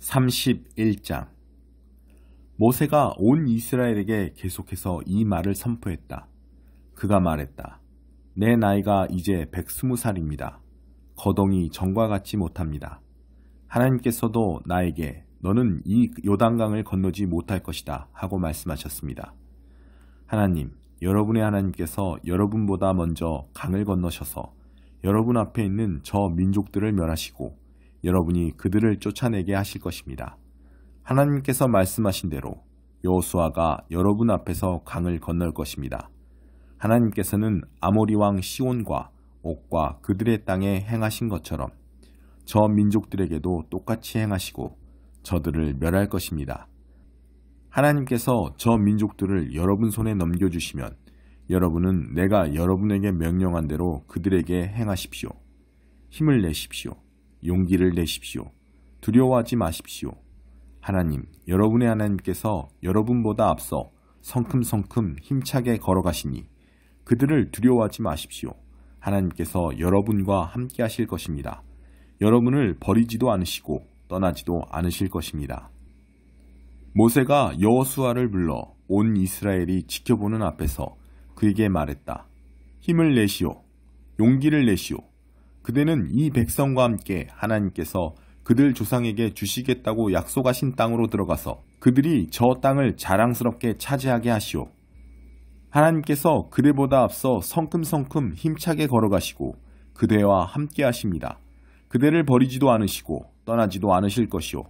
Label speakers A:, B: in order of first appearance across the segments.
A: 31장. 모세가 온 이스라엘에게 계속해서 이 말을 선포했다. 그가 말했다. 내 나이가 이제 120살입니다. 거동이 전과 같지 못합니다. 하나님께서도 나에게 너는 이 요단강을 건너지 못할 것이다 하고 말씀하셨습니다. 하나님, 여러분의 하나님께서 여러분보다 먼저 강을 건너셔서 여러분 앞에 있는 저 민족들을 멸하시고 여러분이 그들을 쫓아내게 하실 것입니다. 하나님께서 말씀하신 대로 여호수아가 여러분 앞에서 강을 건널 것입니다. 하나님께서는 아모리 왕 시온과 옥과 그들의 땅에 행하신 것처럼 저 민족들에게도 똑같이 행하시고 저들을 멸할 것입니다. 하나님께서 저 민족들을 여러분 손에 넘겨주시면 여러분은 내가 여러분에게 명령한 대로 그들에게 행하십시오. 힘을 내십시오. 용기를 내십시오. 두려워하지 마십시오. 하나님, 여러분의 하나님께서 여러분보다 앞서 성큼성큼 힘차게 걸어가시니 그들을 두려워하지 마십시오. 하나님께서 여러분과 함께 하실 것입니다. 여러분을 버리지도 않으시고 떠나지도 않으실 것입니다. 모세가 여호수아를 불러 온 이스라엘이 지켜보는 앞에서 그에게 말했다. 힘을 내시오. 용기를 내시오. 그대는 이 백성과 함께 하나님께서 그들 조상에게 주시겠다고 약속하신 땅으로 들어가서 그들이 저 땅을 자랑스럽게 차지하게 하시오. 하나님께서 그대보다 앞서 성큼성큼 힘차게 걸어가시고 그대와 함께 하십니다. 그대를 버리지도 않으시고 떠나지도 않으실 것이오.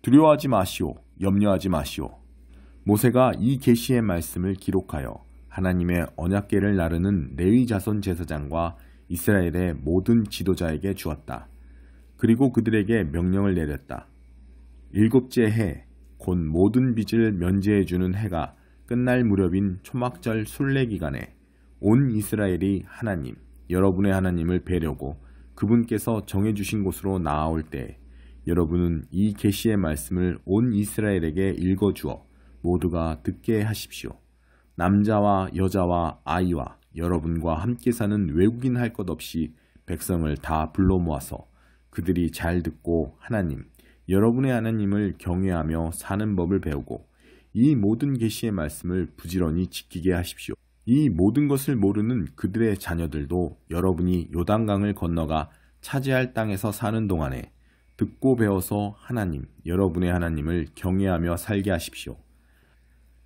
A: 두려워하지 마시오. 염려하지 마시오. 모세가 이 계시의 말씀을 기록하여 하나님의 언약궤를 나르는 레위 자손 제사장과 이스라엘의 모든 지도자에게 주었다. 그리고 그들에게 명령을 내렸다. 7째 해, 곧 모든 빚을 면제해주는 해가 끝날 무렵인 초막절 순례기간에 온 이스라엘이 하나님, 여러분의 하나님을 뵈려고 그분께서 정해주신 곳으로 나아올 때 여러분은 이 계시의 말씀을 온 이스라엘에게 읽어주어 모두가 듣게 하십시오. 남자와 여자와 아이와 여러분과 함께 사는 외국인 할 것 없이 백성을 다 불러 모아서 그들이 잘 듣고 하나님, 여러분의 하나님을 경외하며 사는 법을 배우고 이 모든 계시의 말씀을 부지런히 지키게 하십시오. 이 모든 것을 모르는 그들의 자녀들도 여러분이 요단강을 건너가 차지할 땅에서 사는 동안에 듣고 배워서 하나님, 여러분의 하나님을 경외하며 살게 하십시오.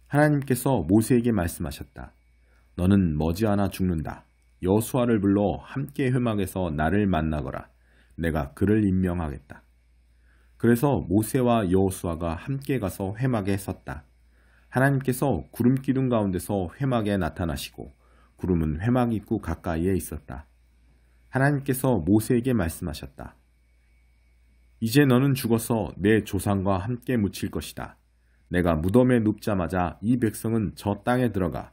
A: 하나님께서 모세에게 말씀하셨다. 너는 머지않아 죽는다. 여호수아를 불러 함께 회막에서 나를 만나거라. 내가 그를 임명하겠다. 그래서 모세와 여호수아가 함께 가서 회막에 섰다. 하나님께서 구름 기둥 가운데서 회막에 나타나시고 구름은 회막 입구 가까이에 있었다. 하나님께서 모세에게 말씀하셨다. 이제 너는 죽어서 내 조상과 함께 묻힐 것이다. 내가 무덤에 눕자마자 이 백성은 저 땅에 들어가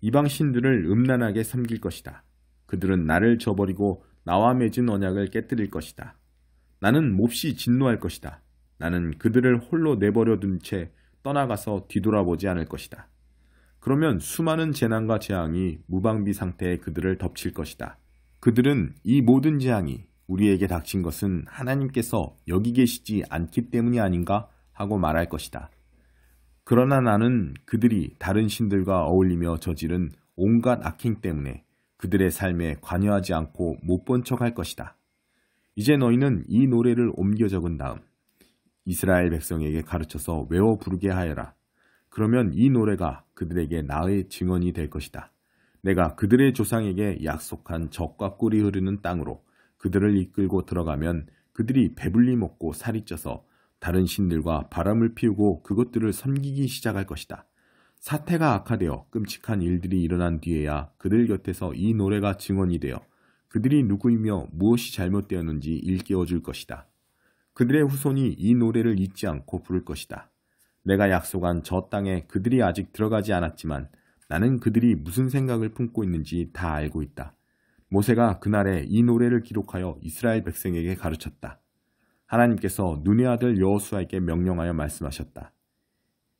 A: 이방 신들을 음란하게 섬길 것이다. 그들은 나를 저버리고 나와 맺은 언약을 깨뜨릴 것이다. 나는 몹시 진노할 것이다. 나는 그들을 홀로 내버려 둔 채 떠나가서 뒤돌아보지 않을 것이다. 그러면 수많은 재난과 재앙이 무방비 상태에 그들을 덮칠 것이다. 그들은 이 모든 재앙이 우리에게 닥친 것은 하나님께서 여기 계시지 않기 때문이 아닌가 하고 말할 것이다. 그러나 나는 그들이 다른 신들과 어울리며 저지른 온갖 악행 때문에 그들의 삶에 관여하지 않고 못 본 척할 것이다. 이제 너희는 이 노래를 옮겨 적은 다음 이스라엘 백성에게 가르쳐서 외워 부르게 하여라. 그러면 이 노래가 그들에게 나의 증언이 될 것이다. 내가 그들의 조상에게 약속한 젖과 꿀이 흐르는 땅으로 그들을 이끌고 들어가면 그들이 배불리 먹고 살이 쪄서 다른 신들과 바람을 피우고 그것들을 섬기기 시작할 것이다. 사태가 악화되어 끔찍한 일들이 일어난 뒤에야 그들 곁에서 이 노래가 증언이 되어 그들이 누구이며 무엇이 잘못되었는지 일깨워 줄 것이다. 그들의 후손이 이 노래를 잊지 않고 부를 것이다. 내가 약속한 저 땅에 그들이 아직 들어가지 않았지만 나는 그들이 무슨 생각을 품고 있는지 다 알고 있다. 모세가 그날에 이 노래를 기록하여 이스라엘 백성에게 가르쳤다. 하나님께서 눈의 아들 여호수아에게 명령하여 말씀하셨다.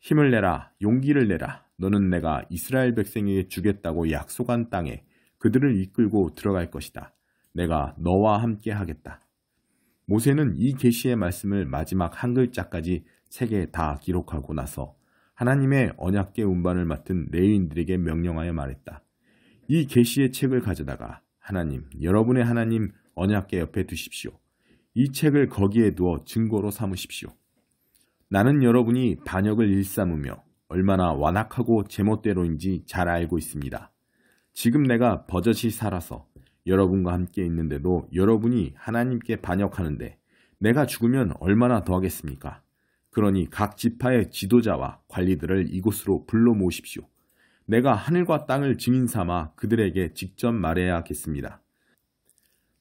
A: 힘을 내라, 용기를 내라. 너는 내가 이스라엘 백성에게 주겠다고 약속한 땅에 그들을 이끌고 들어갈 것이다. 내가 너와 함께 하겠다. 모세는 이 계시의 말씀을 마지막 한 글자까지 책에 다 기록하고 나서 하나님의 언약궤 운반을 맡은 레위인들에게 명령하여 말했다. 이 계시의 책을 가져다가 하나님, 여러분의 하나님 언약궤 옆에 두십시오. 이 책을 거기에 두어 증거로 삼으십시오. 나는 여러분이 반역을 일삼으며 얼마나 완악하고 제멋대로인지 잘 알고 있습니다. 지금 내가 버젓이 살아서 여러분과 함께 있는데도 여러분이 하나님께 반역하는데 내가 죽으면 얼마나 더하겠습니까? 그러니 각 지파의 지도자와 관리들을 이곳으로 불러 모으십시오. 내가 하늘과 땅을 증인 삼아 그들에게 직접 말해야겠습니다.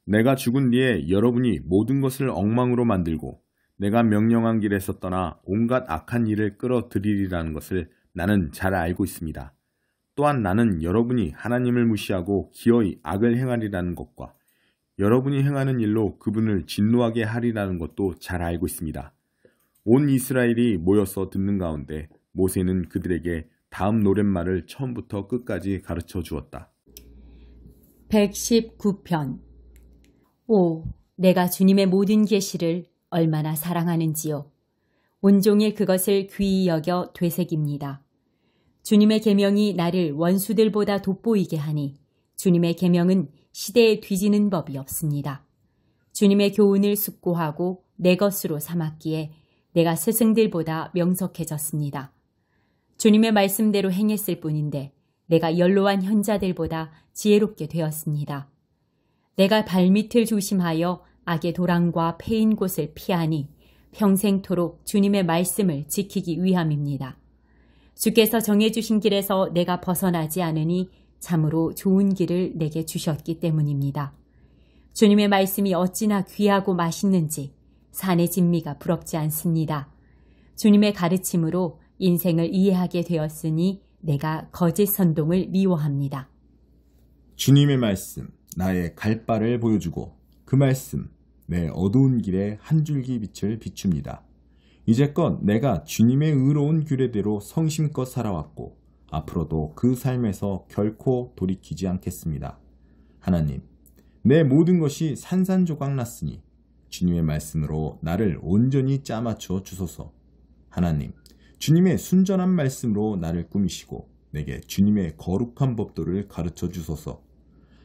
A: 내가 죽은 뒤에 여러분이 모든 것을 엉망으로 만들고 내가 명령한 길에서 떠나 온갖 악한 일을 끌어들이리라는 것을 나는 잘 알고 있습니다. 또한 나는 여러분이 하나님을 무시하고 기어이 악을 행하리라는 것과 여러분이 행하는 일로 그분을 진노하게 하리라는 것도 잘 알고 있습니다. 온 이스라엘이 모여서 듣는 가운데 모세는 그들에게 다음 노랫말을 처음부터 끝까지 가르쳐 주었다.
B: 119편. 오, 내가 주님의 모든 계시를 얼마나 사랑하는지요. 온종일 그것을 귀히 여겨 되새깁니다. 주님의 계명이 나를 원수들보다 돋보이게 하니 주님의 계명은 시대에 뒤지는 법이 없습니다. 주님의 교훈을 숙고하고 내 것으로 삼았기에 내가 스승들보다 명석해졌습니다. 주님의 말씀대로 행했을 뿐인데 내가 연로한 현자들보다 지혜롭게 되었습니다. 내가 발밑을 조심하여 악의 도랑과 패인 곳을 피하니 평생토록 주님의 말씀을 지키기 위함입니다. 주께서 정해주신 길에서 내가 벗어나지 않으니 참으로 좋은 길을 내게 주셨기 때문입니다. 주님의 말씀이 어찌나 귀하고 맛있는지 산의 진미가 부럽지 않습니다. 주님의 가르침으로 인생을 이해하게 되었으니 내가 거짓 선동을 미워합니다.
A: 주님의 말씀, 나의 갈 바를 보여주고 그 말씀, 내 어두운 길에 한 줄기 빛을 비춥니다. 이제껏 내가 주님의 의로운 규례대로 성심껏 살아왔고 앞으로도 그 삶에서 결코 돌이키지 않겠습니다. 하나님, 내 모든 것이 산산조각 났으니 주님의 말씀으로 나를 온전히 짜맞춰 주소서. 하나님, 주님의 순전한 말씀으로 나를 꾸미시고 내게 주님의 거룩한 법도를 가르쳐 주소서.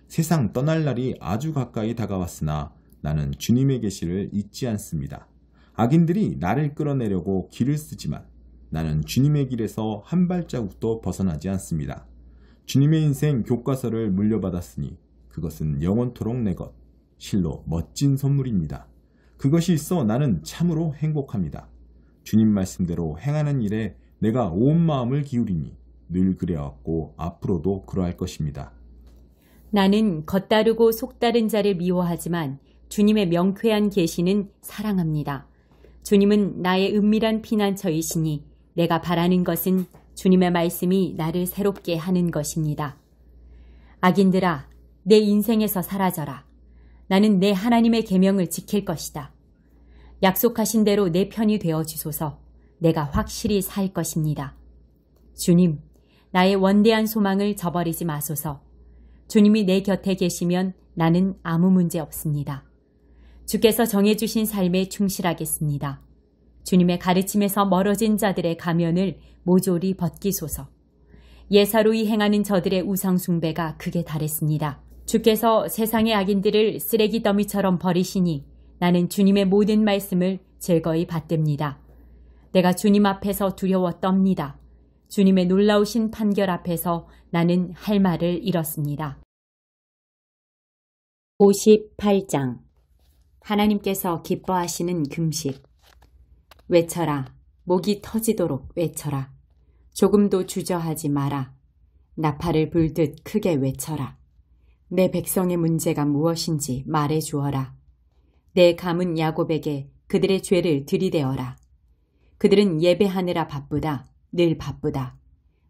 A: 세상 떠날 날이 아주 가까이 다가왔으나 나는 주님의 계시를 잊지 않습니다. 악인들이 나를 끌어내려고 길을 쓰지만 나는 주님의 길에서 한 발자국도 벗어나지 않습니다. 주님의 인생 교과서를 물려받았으니 그것은 영원토록 내 것, 실로 멋진 선물입니다. 그것이 있어 나는 참으로 행복합니다. 주님 말씀대로 행하는 일에 내가 온 마음을 기울이니 늘 그래왔고 앞으로도 그러할 것입니다.
B: 나는 겉다르고 속다른 자를 미워하지만 주님의 명쾌한 계시는 사랑합니다. 주님은 나의 은밀한 피난처이시니 내가 바라는 것은 주님의 말씀이 나를 새롭게 하는 것입니다. 악인들아, 내 인생에서 사라져라. 나는 내 하나님의 계명을 지킬 것이다. 약속하신 대로 내 편이 되어 주소서. 내가 확실히 살 것입니다. 주님, 나의 원대한 소망을 저버리지 마소서. 주님이 내 곁에 계시면 나는 아무 문제 없습니다. 주께서 정해주신 삶에 충실하겠습니다. 주님의 가르침에서 멀어진 자들의 가면을 모조리 벗기소서. 예사로이 행하는 저들의 우상숭배가 극에 달했습니다. 주께서 세상의 악인들을 쓰레기 더미처럼 버리시니 나는 주님의 모든 말씀을 즐거이 받듭니다. 내가 주님 앞에서 두려워 떱니다. 주님의 놀라우신 판결 앞에서 나는 할 말을 잃었습니다. 58장. 하나님께서 기뻐하시는 금식. 외쳐라. 목이 터지도록 외쳐라. 조금도 주저하지 마라. 나팔을 불듯 크게 외쳐라. 내 백성의 문제가 무엇인지 말해 주어라. 내 감은 야곱에게 그들의 죄를 들이대어라. 그들은 예배하느라 바쁘다. 늘 바쁘다.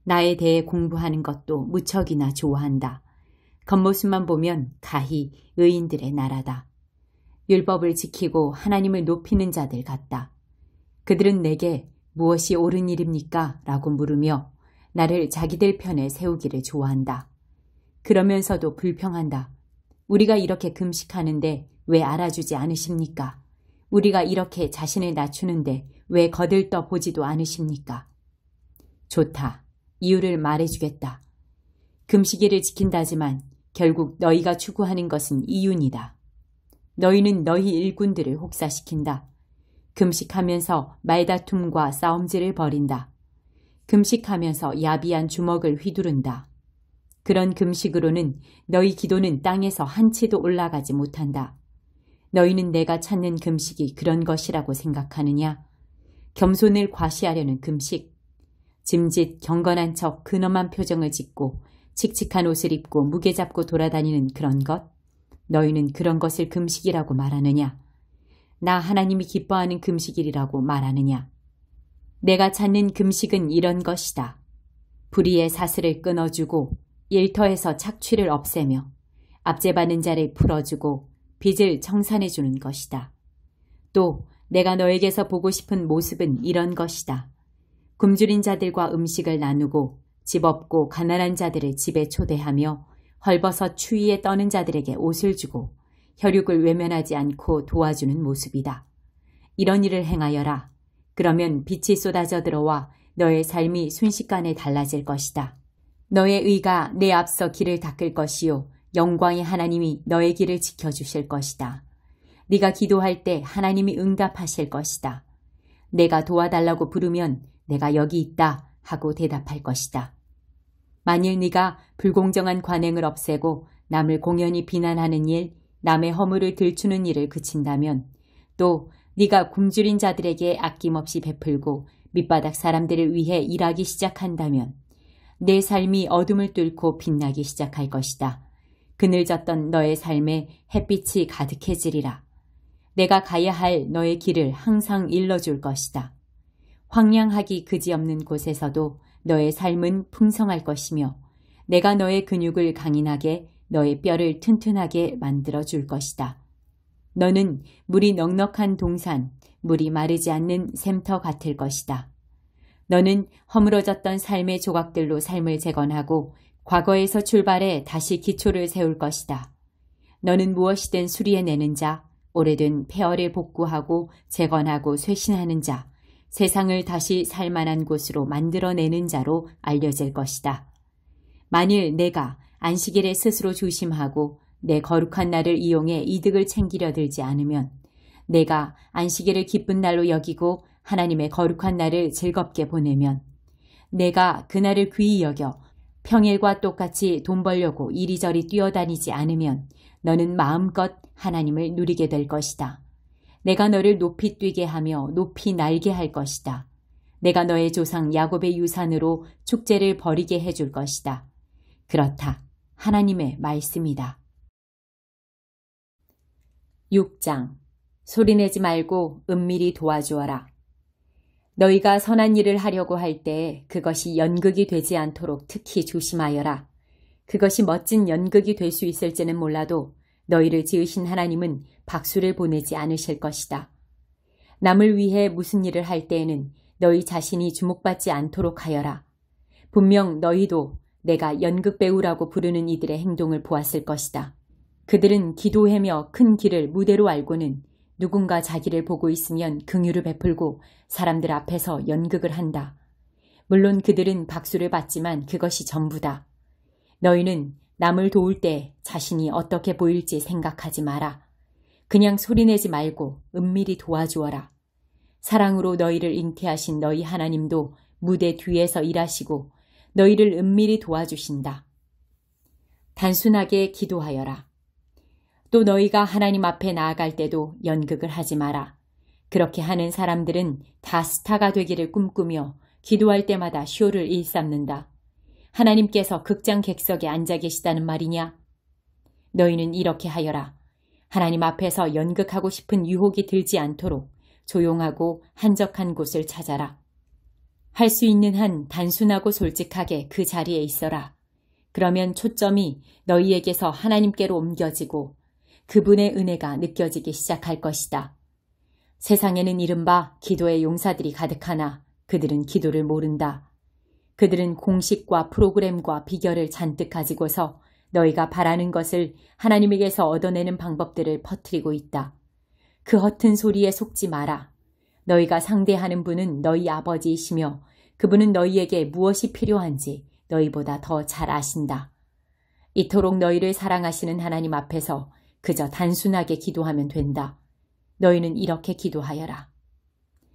B: 나에 대해 공부하는 것도 무척이나 좋아한다. 겉모습만 보면 가히 의인들의 나라다. 율법을 지키고 하나님을 높이는 자들 같다. 그들은 내게 무엇이 옳은 일입니까? 라고 물으며 나를 자기들 편에 세우기를 좋아한다. 그러면서도 불평한다. 우리가 이렇게 금식하는데 왜 알아주지 않으십니까? 우리가 이렇게 자신을 낮추는데 왜 거들떠 보지도 않으십니까? 좋다. 이유를 말해주겠다. 금식일을 지킨다지만 결국 너희가 추구하는 것은 이윤이다. 너희는 너희 일꾼들을 혹사시킨다. 금식하면서 말다툼과 싸움질을 벌인다. 금식하면서 야비한 주먹을 휘두른다. 그런 금식으로는 너희 기도는 땅에서 한 치도 올라가지 못한다. 너희는 내가 찾는 금식이 그런 것이라고 생각하느냐? 겸손을 과시하려는 금식. 짐짓 경건한 척 근엄한 표정을 짓고 칙칙한 옷을 입고 무게 잡고 돌아다니는 그런 것? 너희는 그런 것을 금식이라고 말하느냐? 나 하나님이 기뻐하는 금식일이라고 말하느냐? 내가 찾는 금식은 이런 것이다. 불의의 사슬을 끊어주고 일터에서 착취를 없애며 압제받는 자를 풀어주고 빚을 청산해주는 것이다. 또 내가 너에게서 보고 싶은 모습은 이런 것이다. 굶주린 자들과 음식을 나누고 집 없고 가난한 자들을 집에 초대하며 헐벗어 추위에 떠는 자들에게 옷을 주고 혈육을 외면하지 않고 도와주는 모습이다. 이런 일을 행하여라. 그러면 빛이 쏟아져 들어와 너의 삶이 순식간에 달라질 것이다. 너의 의가 내 앞서 길을 닦을 것이요 영광의 하나님이 너의 길을 지켜주실 것이다. 네가 기도할 때 하나님이 응답하실 것이다. 내가 도와달라고 부르면 내가 여기 있다 하고 대답할 것이다. 만일 네가 불공정한 관행을 없애고 남을 공연히 비난하는 일, 남의 허물을 들추는 일을 그친다면 또 네가 굶주린 자들에게 아낌없이 베풀고 밑바닥 사람들을 위해 일하기 시작한다면 내 삶이 어둠을 뚫고 빛나기 시작할 것이다. 그늘졌던 너의 삶에 햇빛이 가득해지리라. 내가 가야 할 너의 길을 항상 일러줄 것이다. 황량하기 그지없는 곳에서도 너의 삶은 풍성할 것이며 내가 너의 근육을 강인하게 너의 뼈를 튼튼하게 만들어줄 것이다. 너는 물이 넉넉한 동산, 물이 마르지 않는 샘터 같을 것이다. 너는 허물어졌던 삶의 조각들로 삶을 재건하고 과거에서 출발해 다시 기초를 세울 것이다. 너는 무엇이든 수리해내는 자, 오래된 폐허를 복구하고 재건하고 쇄신하는 자, 세상을 다시 살만한 곳으로 만들어내는 자로 알려질 것이다. 만일 내가 안식일에 스스로 조심하고 내 거룩한 날을 이용해 이득을 챙기려 들지 않으면 내가 안식일을 기쁜 날로 여기고 하나님의 거룩한 날을 즐겁게 보내면 내가 그날을 귀히 여겨 평일과 똑같이 돈 벌려고 이리저리 뛰어다니지 않으면 너는 마음껏 하나님을 누리게 될 것이다. 내가 너를 높이 뛰게 하며 높이 날게 할 것이다. 내가 너의 조상 야곱의 유산으로 축제를 벌이게 해줄 것이다. 그렇다. 하나님의 말씀이다. 6장. 소리내지 말고 은밀히 도와주어라. 너희가 선한 일을 하려고 할 때 그것이 연극이 되지 않도록 특히 조심하여라. 그것이 멋진 연극이 될 수 있을지는 몰라도 너희를 지으신 하나님은 박수를 보내지 않으실 것이다. 남을 위해 무슨 일을 할 때에는 너희 자신이 주목받지 않도록 하여라. 분명 너희도 내가 연극배우라고 부르는 이들의 행동을 보았을 것이다. 그들은 기도하며 큰 길을 무대로 알고는 누군가 자기를 보고 있으면 긍휼을 베풀고 사람들 앞에서 연극을 한다. 물론 그들은 박수를 받지만 그것이 전부다. 너희는 남을 도울 때 자신이 어떻게 보일지 생각하지 마라. 그냥 소리내지 말고 은밀히 도와주어라. 사랑으로 너희를 잉태하신 너희 하나님도 무대 뒤에서 일하시고 너희를 은밀히 도와주신다. 단순하게 기도하여라. 또 너희가 하나님 앞에 나아갈 때도 연극을 하지 마라. 그렇게 하는 사람들은 다 스타가 되기를 꿈꾸며 기도할 때마다 쇼를 일삼는다. 하나님께서 극장 객석에 앉아 계시다는 말이냐? 너희는 이렇게 하여라. 하나님 앞에서 연극하고 싶은 유혹이 들지 않도록 조용하고 한적한 곳을 찾아라. 할 수 있는 한 단순하고 솔직하게 그 자리에 있어라. 그러면 초점이 너희에게서 하나님께로 옮겨지고 그분의 은혜가 느껴지기 시작할 것이다. 세상에는 이른바 기도의 용사들이 가득하나 그들은 기도를 모른다. 그들은 공식과 프로그램과 비결을 잔뜩 가지고서 너희가 바라는 것을 하나님에게서 얻어내는 방법들을 퍼뜨리고 있다. 그 허튼 소리에 속지 마라. 너희가 상대하는 분은 너희 아버지이시며 그분은 너희에게 무엇이 필요한지 너희보다 더 잘 아신다. 이토록 너희를 사랑하시는 하나님 앞에서 그저 단순하게 기도하면 된다. 너희는 이렇게 기도하여라.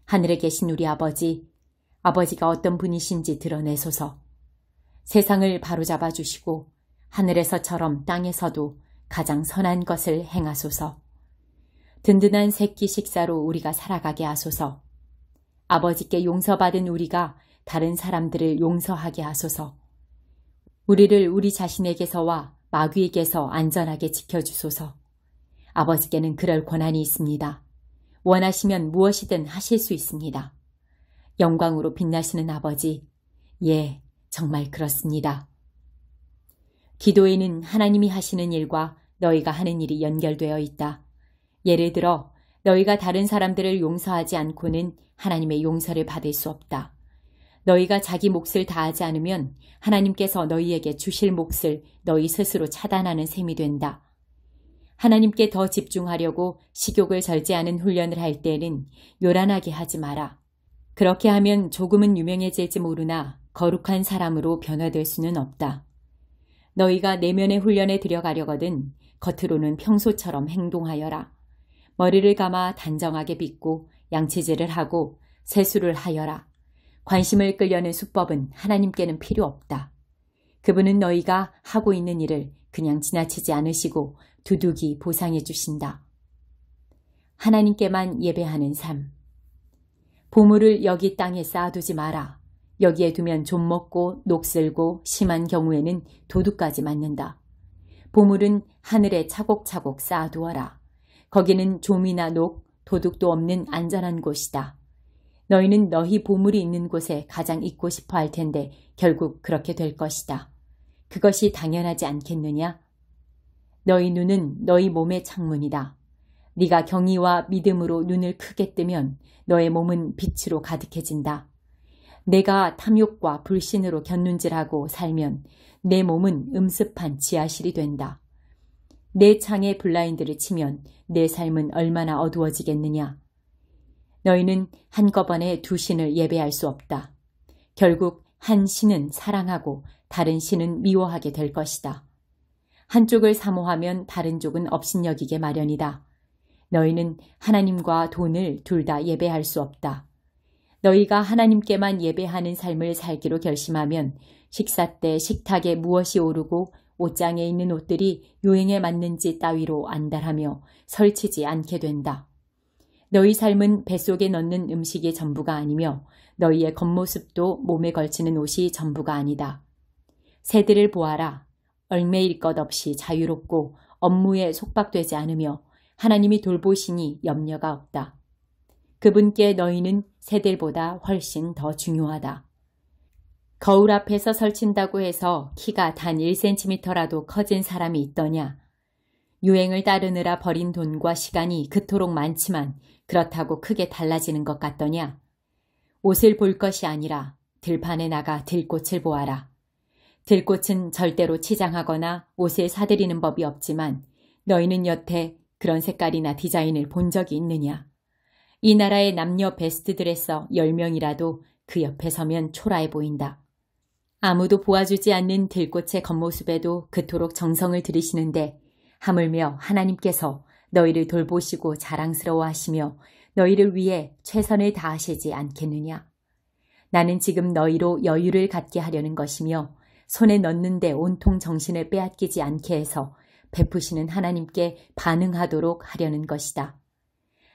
B: 하늘에 계신 우리 아버지가 어떤 분이신지 드러내소서. 세상을 바로잡아 주시고 하늘에서처럼 땅에서도 가장 선한 것을 행하소서. 든든한 새끼 식사로 우리가 살아가게 하소서. 아버지께 용서받은 우리가 다른 사람들을 용서하게 하소서. 우리를 우리 자신에게서와 마귀에게서 안전하게 지켜주소서. 아버지께는 그럴 권한이 있습니다. 원하시면 무엇이든 하실 수 있습니다. 영광으로 빛나시는 아버지, 예, 정말 그렇습니다. 기도에는 하나님이 하시는 일과 너희가 하는 일이 연결되어 있다. 예를 들어 너희가 다른 사람들을 용서하지 않고는 하나님의 용서를 받을 수 없다. 너희가 자기 몫을 다하지 않으면 하나님께서 너희에게 주실 몫을 너희 스스로 차단하는 셈이 된다. 하나님께 더 집중하려고 식욕을 절제하는 훈련을 할 때에는 요란하게 하지 마라. 그렇게 하면 조금은 유명해질지 모르나 거룩한 사람으로 변화될 수는 없다. 너희가 내면의 훈련에 들여가려거든 겉으로는 평소처럼 행동하여라. 머리를 감아 단정하게 빗고 양치질을 하고 세수를 하여라. 관심을 끌려는 수법은 하나님께는 필요 없다. 그분은 너희가 하고 있는 일을 그냥 지나치지 않으시고 두둑이 보상해 주신다. 하나님께만 예배하는 삶. 보물을 여기 땅에 쌓아두지 마라. 여기에 두면 좀 먹고 녹슬고 심한 경우에는 도둑까지 맞는다. 보물은 하늘에 차곡차곡 쌓아두어라. 거기는 좀이나 녹, 도둑도 없는 안전한 곳이다. 너희는 너희 보물이 있는 곳에 가장 있고 싶어 할 텐데 결국 그렇게 될 것이다. 그것이 당연하지 않겠느냐? 너희 눈은 너희 몸의 창문이다. 네가 경의와 믿음으로 눈을 크게 뜨면 너의 몸은 빛으로 가득해진다. 내가 탐욕과 불신으로 곁눈질하고 살면 내 몸은 음습한 지하실이 된다. 내 창에 블라인드를 치면 내 삶은 얼마나 어두워지겠느냐. 너희는 한꺼번에 두 신을 예배할 수 없다. 결국 한 신은 사랑하고 다른 신은 미워하게 될 것이다. 한쪽을 사모하면 다른 쪽은 업신여기게 마련이다. 너희는 하나님과 돈을 둘 다 예배할 수 없다. 너희가 하나님께만 예배하는 삶을 살기로 결심하면 식사 때 식탁에 무엇이 오르고 옷장에 있는 옷들이 유행에 맞는지 따위로 안달하며 설치지 않게 된다. 너희 삶은 뱃속에 넣는 음식이 전부가 아니며 너희의 겉모습도 몸에 걸치는 옷이 전부가 아니다. 새들을 보아라. 얼매일 것 없이 자유롭고 업무에 속박되지 않으며 하나님이 돌보시니 염려가 없다. 그분께 너희는 새들보다 훨씬 더 중요하다. 거울 앞에서 설친다고 해서 키가 단 1cm라도 커진 사람이 있더냐. 유행을 따르느라 버린 돈과 시간이 그토록 많지만 그렇다고 크게 달라지는 것 같더냐. 옷을 볼 것이 아니라 들판에 나가 들꽃을 보아라. 들꽃은 절대로 치장하거나 옷을 사들이는 법이 없지만 너희는 여태 그런 색깔이나 디자인을 본 적이 있느냐. 이 나라의 남녀 베스트 드레서 10명이라도 그 옆에 서면 초라해 보인다. 아무도 보아주지 않는 들꽃의 겉모습에도 그토록 정성을 들이시는데 하물며 하나님께서 너희를 돌보시고 자랑스러워하시며 너희를 위해 최선을 다하시지 않겠느냐. 나는 지금 너희로 여유를 갖게 하려는 것이며 손에 넣는데 온통 정신을 빼앗기지 않게 해서 베푸시는 하나님께 반응하도록 하려는 것이다.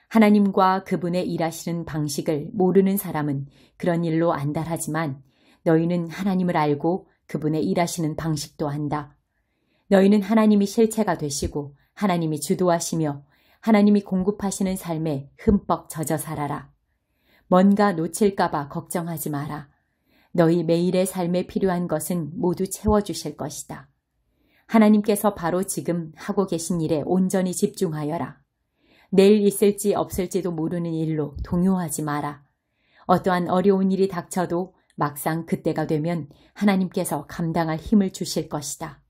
B: 하나님과 그분의 일하시는 방식을 모르는 사람은 그런 일로 안달하지만 너희는 하나님을 알고 그분의 일하시는 방식도 안다. 너희는 하나님이 실체가 되시고 하나님이 주도하시며 하나님이 공급하시는 삶에 흠뻑 젖어 살아라. 뭔가 놓칠까봐 걱정하지 마라. 너희 매일의 삶에 필요한 것은 모두 채워주실 것이다. 하나님께서 바로 지금 하고 계신 일에 온전히 집중하여라. 내일 있을지 없을지도 모르는 일로 동요하지 마라. 어떠한 어려운 일이 닥쳐도 막상 그때가 되면 하나님께서 감당할 힘을 주실 것이다.